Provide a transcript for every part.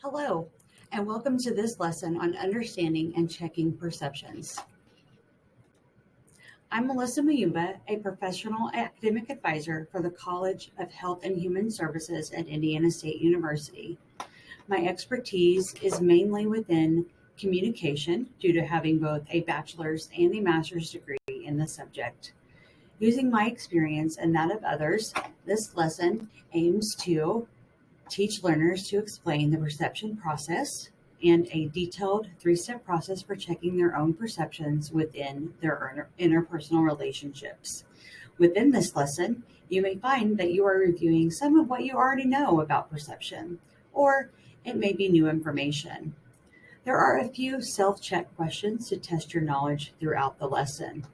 Hello, and welcome to this lesson on understanding and checking perceptions. I'm Melissa Muyumba, a professional academic advisor for the College of Health and Human Services at Indiana State University. My expertise is mainly within communication due to having both a bachelor's and a master's degree in the subject. Using my experience and that of others, this lesson aims to teach learners to explain the perception process and a detailed three-step process for checking their own perceptions within their interpersonal relationships. Within this lesson, you may find that you are reviewing some of what you already know about perception, or it may be new information. There are a few self-check questions to test your knowledge throughout the lesson.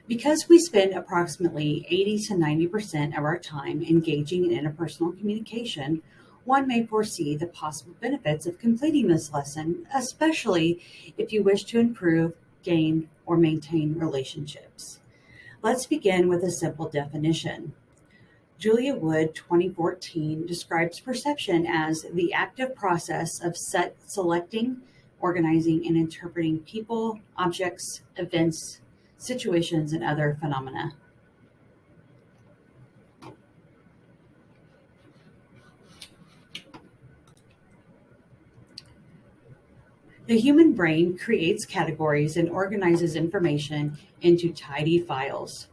Because we spend approximately 80 to 90% of our time engaging in interpersonal communication, one may foresee the possible benefits of completing this lesson, especially if you wish to improve, gain, or maintain relationships. Let's begin with a simple definition. Julia Wood, 2014, describes perception as the active process of selecting, organizing, and interpreting people, objects, events, situations, and other phenomena. The human brain creates categories and organizes information into tidy files.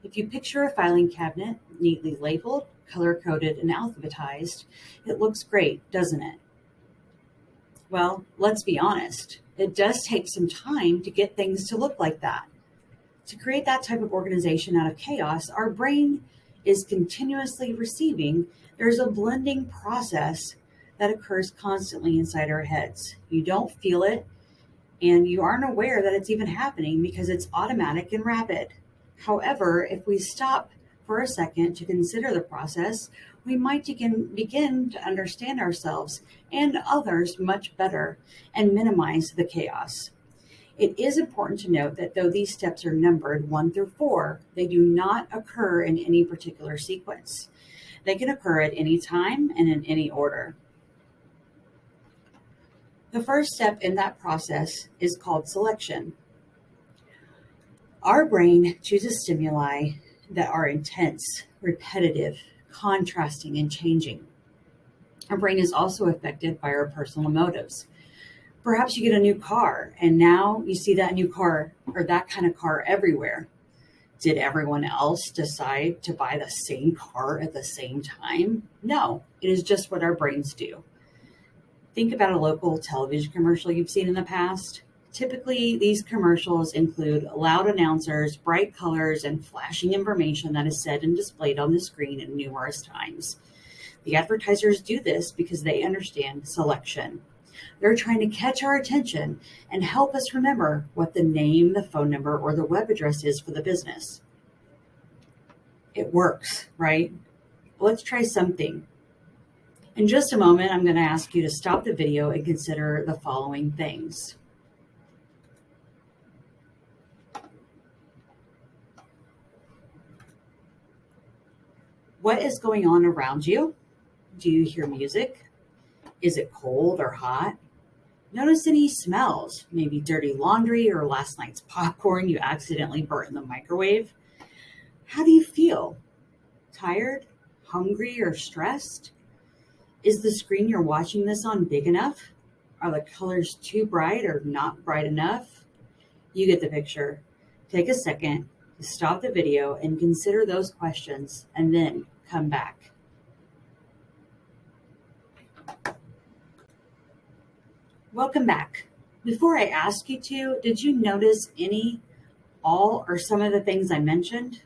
If you picture a filing cabinet neatly labeled, color-coded, and alphabetized, it looks great, doesn't it? Well, let's be honest. It does take some time to get things to look like that. To create that type of organization out of chaos, our brain is continuously receiving. There's a blending process that occurs constantly inside our heads. You don't feel it, and you aren't aware that it's even happening because it's automatic and rapid. However, if we stop for a second to consider the process, we might begin to understand ourselves and others much better and minimize the chaos. It is important to note that though these steps are numbered 1 through 4, they do not occur in any particular sequence. They can occur at any time and in any order. The first step in that process is called selection. Our brain chooses stimuli that are intense, repetitive, contrasting, and changing. Our brain is also affected by our personal motives. Perhaps you get a new car and now you see that new car or that kind of car everywhere. Did everyone else decide to buy the same car at the same time? No, it is just what our brains do. Think about a local television commercial you've seen in the past. Typically, these commercials include loud announcers, bright colors, and flashing information that is said and displayed on the screen numerous times. The advertisers do this because they understand selection. They're trying to catch our attention and help us remember what the name, the phone number, or the web address is for the business. It works, right? Let's try something. In just a moment, I'm going to ask you to stop the video and consider the following things. What is going on around you? Do you hear music? Is it cold or hot? Notice any smells, maybe dirty laundry or last night's popcorn you accidentally burnt in the microwave. How do you feel? Tired, hungry, or stressed? Is the screen you're watching this on big enough? Are the colors too bright or not bright enough? You get the picture. Take a second to stop the video and consider those questions and then come back. Welcome back. Before I ask you to, did you notice any, all, or some of the things I mentioned?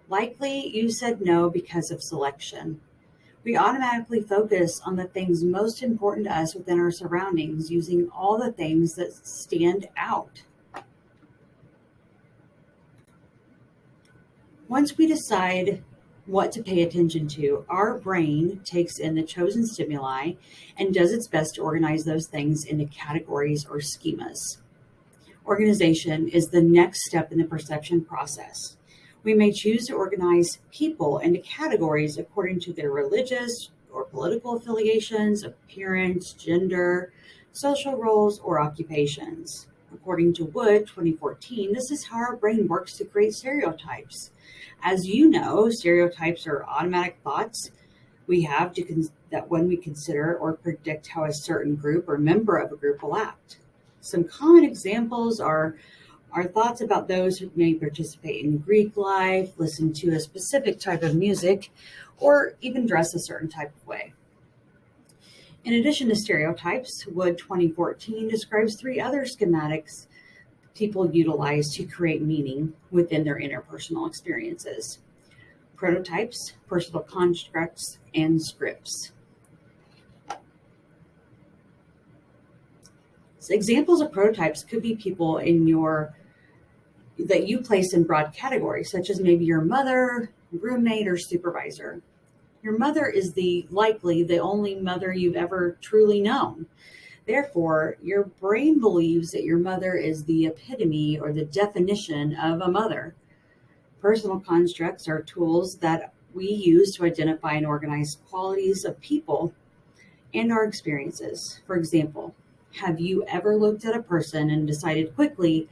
Likely you said no because of selection. We automatically focus on the things most important to us within our surroundings, using all the things that stand out. Once we decide what to pay attention to, our brain takes in the chosen stimuli and does its best to organize those things into categories or schemas. Organization is the next step in the perception process. We may choose to organize people into categories according to their religious or political affiliations, appearance, gender, social roles, or occupations. According to Wood 2014, this is how our brain works to create stereotypes. As you know, stereotypes are automatic thoughts we have that when we consider or predict how a certain group or member of a group will act. Some common examples are our thoughts about those who may participate in Greek life, listen to a specific type of music, or even dress a certain type of way. In addition to stereotypes, Wood 2014 describes 3 other schematics people utilize to create meaning within their interpersonal experiences: prototypes, personal constructs, and scripts. So examples of prototypes could be people that you place in broad categories, such as maybe your mother, roommate, or supervisor. Your mother is likely the only mother you've ever truly known. Therefore, your brain believes that your mother is the epitome or the definition of a mother. Personal constructs are tools that we use to identify and organize qualities of people and our experiences. For example, have you ever looked at a person and decided quickly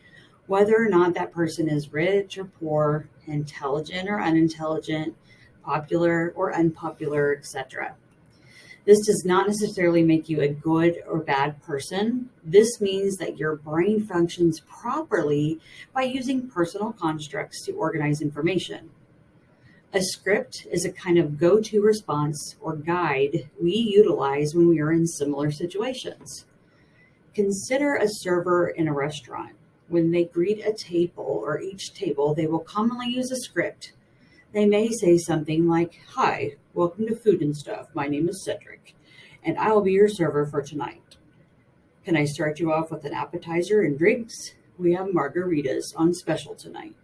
whether or not that person is rich or poor, intelligent or unintelligent, popular or unpopular, etc.? This does not necessarily make you a good or bad person. This means that your brain functions properly by using personal constructs to organize information. A script is a kind of go-to response or guide we utilize when we are in similar situations. Consider a server in a restaurant. When they greet a table or each table, they will commonly use a script. They may say something like, "Hi, welcome to Food and Stuff. My name is Cedric, and I will be your server for tonight. Can I start you off with an appetizer and drinks? We have margaritas on special tonight."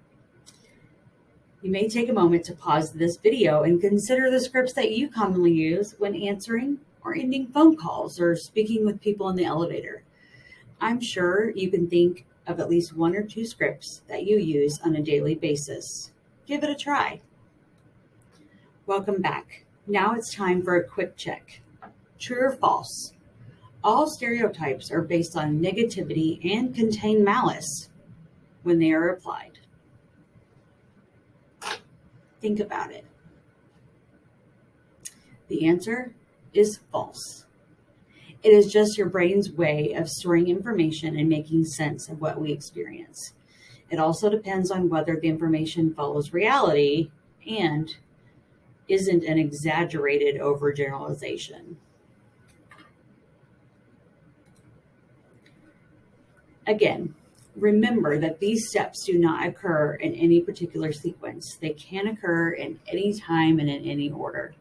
You may take a moment to pause this video and consider the scripts that you commonly use when answering or ending phone calls or speaking with people in the elevator. I'm sure you can think of at least 1 or 2 scripts that you use on a daily basis. Give it a try. Welcome back. Now it's time for a quick check. True or false? All stereotypes are based on negativity and contain malice when they are applied. Think about it. The answer is false. It is just your brain's way of storing information and making sense of what we experience. It also depends on whether the information follows reality and isn't an exaggerated overgeneralization. Again, remember that these steps do not occur in any particular sequence. They can occur in any time and in any order.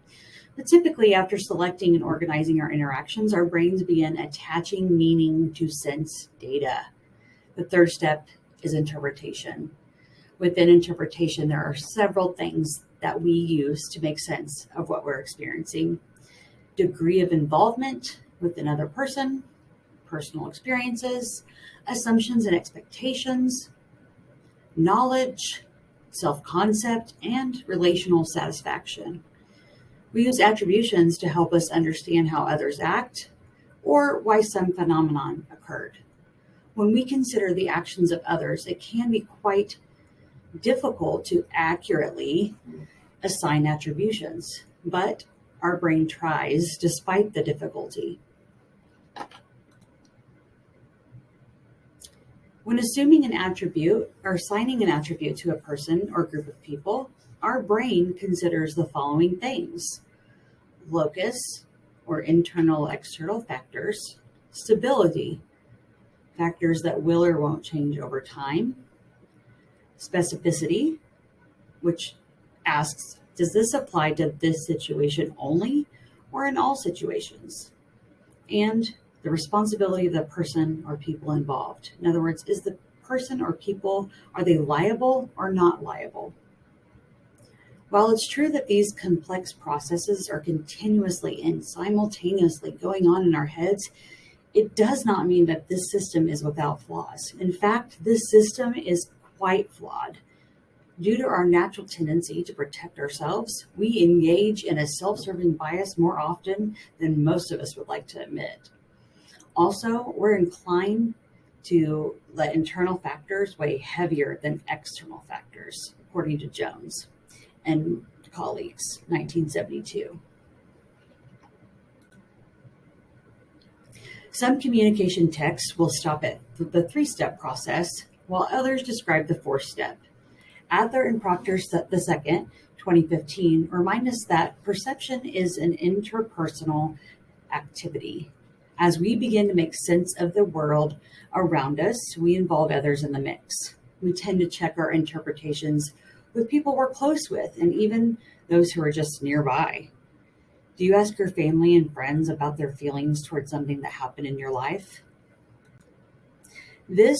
But typically, after selecting and organizing our interactions, our brains begin attaching meaning to sense data. The third step is interpretation. Within interpretation, there are several things that we use to make sense of what we're experiencing: degree of involvement with another person, personal experiences, assumptions and expectations, knowledge, self-concept, and relational satisfaction. We use attributions to help us understand how others act or why some phenomenon occurred. When we consider the actions of others, it can be quite difficult to accurately assign attributions, but our brain tries despite the difficulty. When assuming an attribute or assigning an attribute to a person or group of people, our brain considers the following things: locus, or internal external factors; stability, factors that will or won't change over time; specificity, which asks, does this apply to this situation only or in all situations? And the responsibility of the person or people involved. In other words, is the person or people, are they liable or not liable? While it's true that these complex processes are continuously and simultaneously going on in our heads, it does not mean that this system is without flaws. In fact, this system is quite flawed. Due to our natural tendency to protect ourselves, we engage in a self-serving bias more often than most of us would like to admit. Also, we're inclined to let internal factors weigh heavier than external factors, according to Jones and colleagues, 1972. Some communication texts will stop at the three-step process, while others describe the four-step. Adler and Proctor II, 2015, remind us that perception is an interpersonal activity. As we begin to make sense of the world around us, we involve others in the mix. We tend to check our interpretations with people we're close with and even those who are just nearby. Do you ask your family and friends about their feelings towards something that happened in your life? This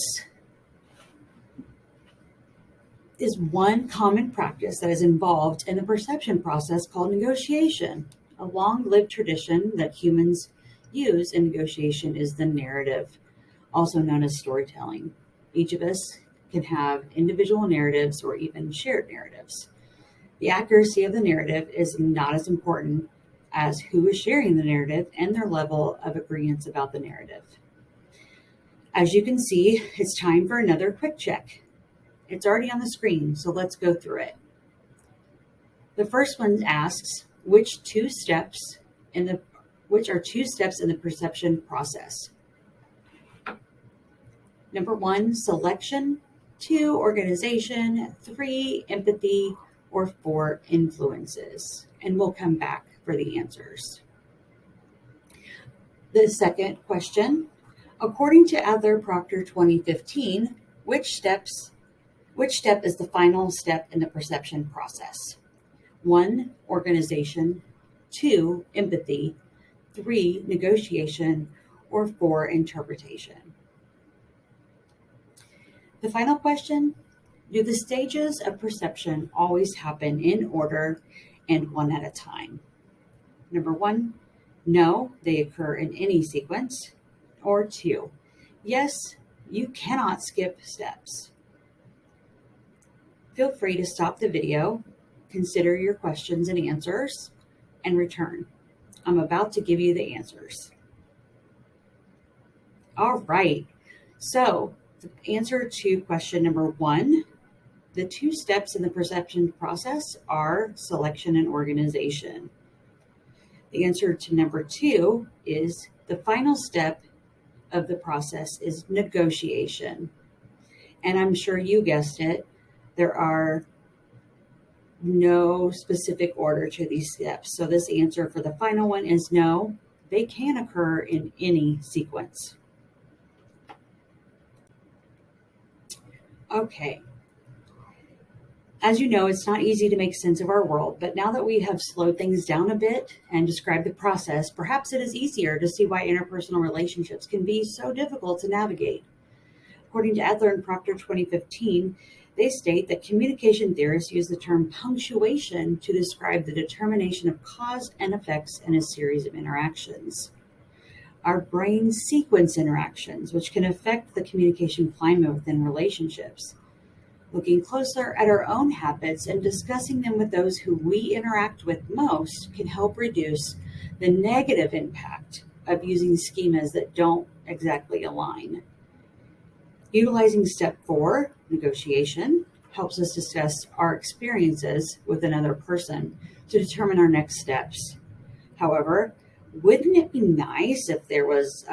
is one common practice that is involved in the perception process called negotiation. A long-lived tradition that humans use in negotiation is the narrative, also known as storytelling. Each of us can have individual narratives or even shared narratives. The accuracy of the narrative is not as important as who is sharing the narrative and their level of agreement about the narrative. As you can see, it's time for another quick check. It's already on the screen, so let's go through it. The first one asks, which are two steps in the perception process? Number 1, selection. 2, organization. 3, empathy. Or 4, influences. And we'll come back for the answers. The second question, according to Adler Proctor 2015, which step is the final step in the perception process? 1, organization. 2, empathy. 3, negotiation. Or 4, interpretation. The final question, do the stages of perception always happen in order and one at a time? Number 1, no, they occur in any sequence. Or 2, yes, you cannot skip steps. Feel free to stop the video, consider your questions and answers, and return. I'm about to give you the answers. All right, so the answer to question number 1, the 2 steps in the perception process are selection and organization. The answer to number 2 is the final step of the process is negotiation. And I'm sure you guessed it, there are no specific order to these steps. So this answer for the final one is no, they can occur in any sequence. Okay. As you know, it's not easy to make sense of our world, but now that we have slowed things down a bit and described the process, perhaps it is easier to see why interpersonal relationships can be so difficult to navigate. According to Adler and Proctor 2015, they state that communication theorists use the term punctuation to describe the determination of cause and effects in a series of interactions. Our brains sequence interactions, which can affect the communication climate within relationships. Looking closer at our own habits and discussing them with those who we interact with most can help reduce the negative impact of using schemas that don't exactly align. Utilizing step 4, negotiation, helps us discuss our experiences with another person to determine our next steps. However, wouldn't it be nice if there was,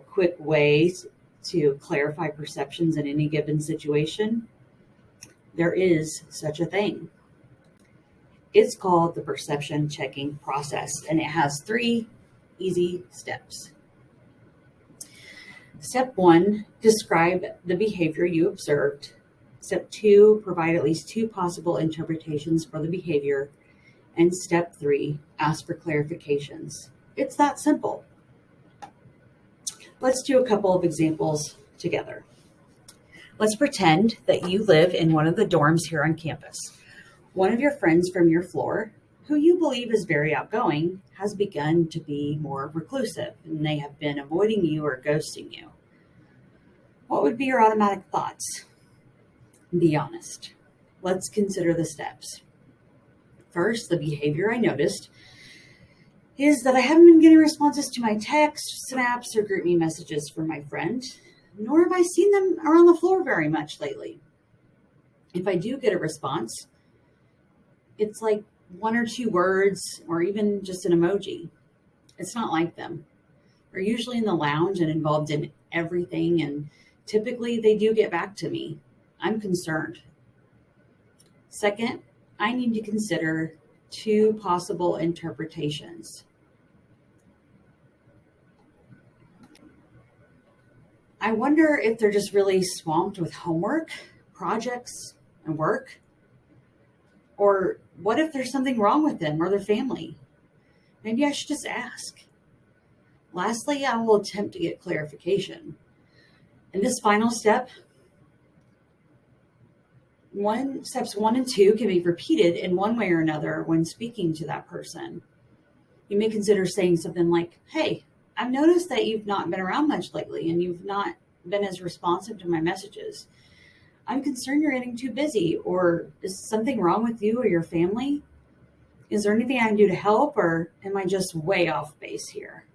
quick ways to clarify perceptions in any given situation? There is such a thing. It's called the perception checking process, and it has 3 easy steps. Step 1, describe the behavior you observed. Step 2, provide at least 2 possible interpretations for the behavior. And step 3, ask for clarifications. It's that simple. Let's do a couple of examples together. Let's pretend that you live in one of the dorms here on campus. One of your friends from your floor, who you believe is very outgoing, has begun to be more reclusive, and they have been avoiding you or ghosting you. What would be your automatic thoughts? Be honest. Let's consider the steps. First, the behavior I noticed is that I haven't been getting responses to my texts, snaps, or group me messages from my friend, nor have I seen them around the floor very much lately. If I do get a response, it's like one or two words or even just an emoji. It's not like them. They're usually in the lounge and involved in everything, and typically they do get back to me. I'm concerned. Second, I need to consider two possible interpretations. I wonder if they're just really swamped with homework, projects, and work. Or what if there's something wrong with them or their family? Maybe I should just ask. Lastly, I will attempt to get clarification. In this final step, steps 1 and 2 can be repeated in one way or another when speaking to that person. You may consider saying something like, "Hey, I've noticed that you've not been around much lately and you've not been as responsive to my messages. I'm concerned you're getting too busy, or is something wrong with you or your family? Is there anything I can do to help, or am I just way off base here?"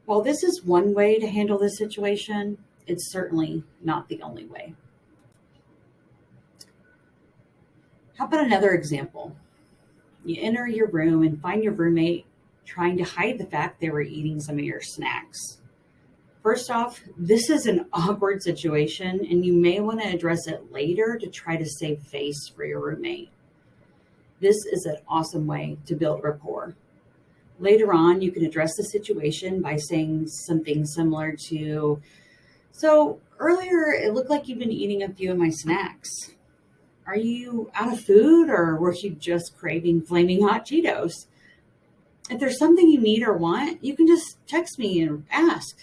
While this is one way to handle this situation, it's certainly not the only way. How about another example? You enter your room and find your roommate trying to hide the fact they were eating some of your snacks. First off, this is an awkward situation, and you may want to address it later to try to save face for your roommate. This is an awesome way to build rapport. Later on, you can address the situation by saying something similar to, "So earlier it looked like you've been eating a few of my snacks. Are you out of food, or were you just craving flaming hot Cheetos? If there's something you need or want, you can just text me and ask.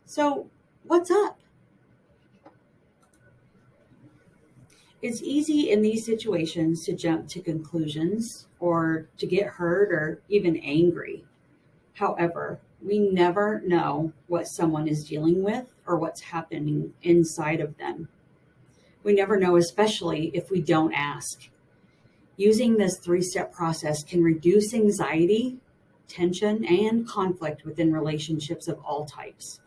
So what's up?" It's easy in these situations to jump to conclusions or to get hurt or even angry. However, we never know what someone is dealing with or what's happening inside of them. We never know, especially if we don't ask. Using this 3-step process can reduce anxiety, tension, and conflict within relationships of all types.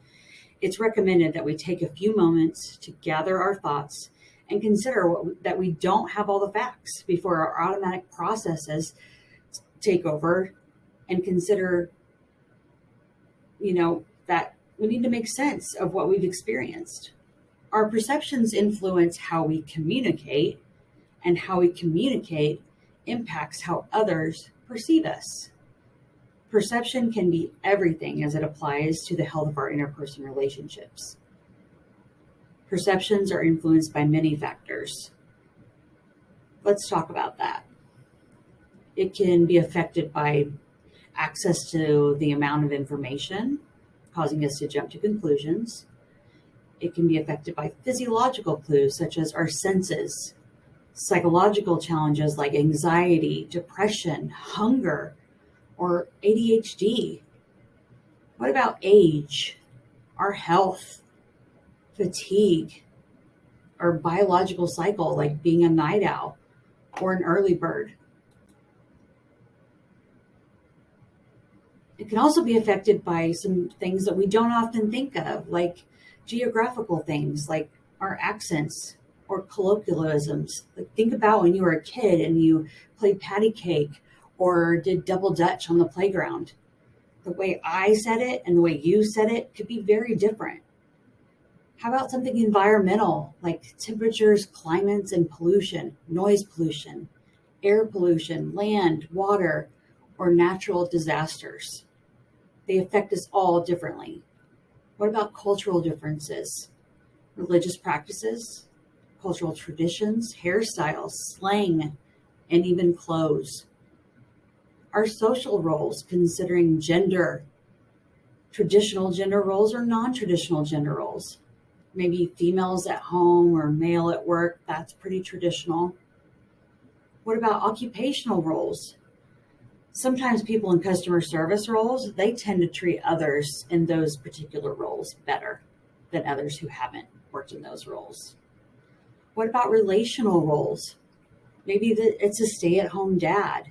It's recommended that we take a few moments to gather our thoughts and consider that we don't have all the facts before our automatic processes take over, and consider, that we need to make sense of what we've experienced. Our perceptions influence how we communicate, and how we communicate impacts how others perceive us. Perception can be everything as it applies to the health of our interpersonal relationships. Perceptions are influenced by many factors. Let's talk about that. It can be affected by access to the amount of information, causing us to jump to conclusions. It can be affected by physiological clues such as our senses, psychological challenges like anxiety, depression, hunger, or ADHD. What about age, our health, fatigue, or biological cycle like being a night owl or an early bird? It can also be affected by some things that we don't often think of, like geographical things like our accents or colloquialisms. Like, think about when you were a kid and you played patty cake or did double dutch on the playground. The way I said it and the way you said it could be very different. How about something environmental, like temperatures, climates, and pollution, noise pollution, air pollution, land, water, or natural disasters? They affect us all differently. What about cultural differences, religious practices, cultural traditions, hairstyles, slang, and even clothes? Our social roles, considering gender, traditional gender roles or non-traditional gender roles. Maybe females at home or male at work, that's pretty traditional. What about occupational roles? Sometimes people in customer service roles, they tend to treat others in those particular roles better than others who haven't worked in those roles. What about relational roles? Maybe it's a stay-at-home dad,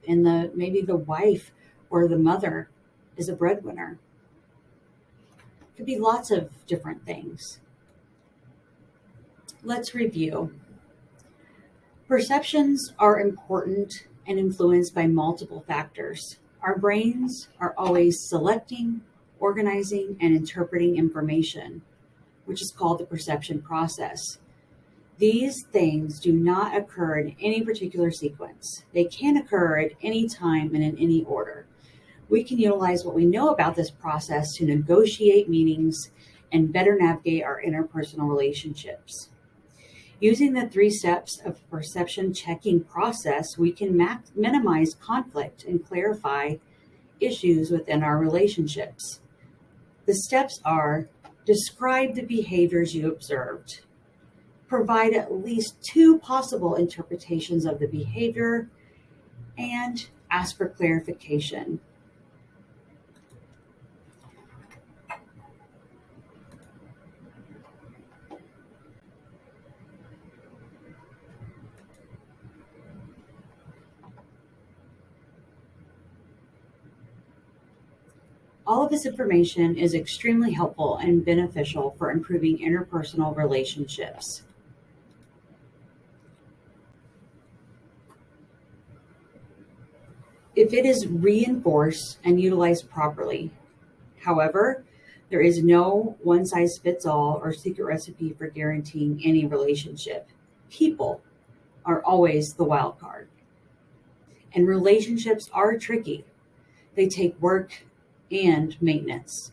maybe the wife or the mother is a breadwinner. It could be lots of different things. Let's review. Perceptions are important and influenced by multiple factors. Our brains are always selecting, organizing, and interpreting information, which is called the perception process. These things do not occur in any particular sequence. They can occur at any time and in any order. We can utilize what we know about this process to negotiate meanings and better navigate our interpersonal relationships. Using the 3 steps of perception checking process, we can minimize conflict and clarify issues within our relationships. The steps are: describe the behaviors you observed, provide at least 2 possible interpretations of the behavior, and ask for clarification. All of this information is extremely helpful and beneficial for improving interpersonal relationships. If it is reinforced and utilized properly. However, there is no one-size-fits-all or secret recipe for guaranteeing any relationship. People are always the wild card. And relationships are tricky. They take work and maintenance.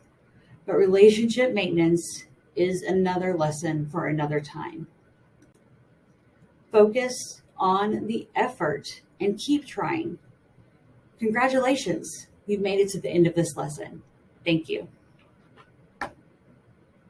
But relationship maintenance is another lesson for another time. Focus on the effort and keep trying. Congratulations, you've made it to the end of this lesson. Thank you.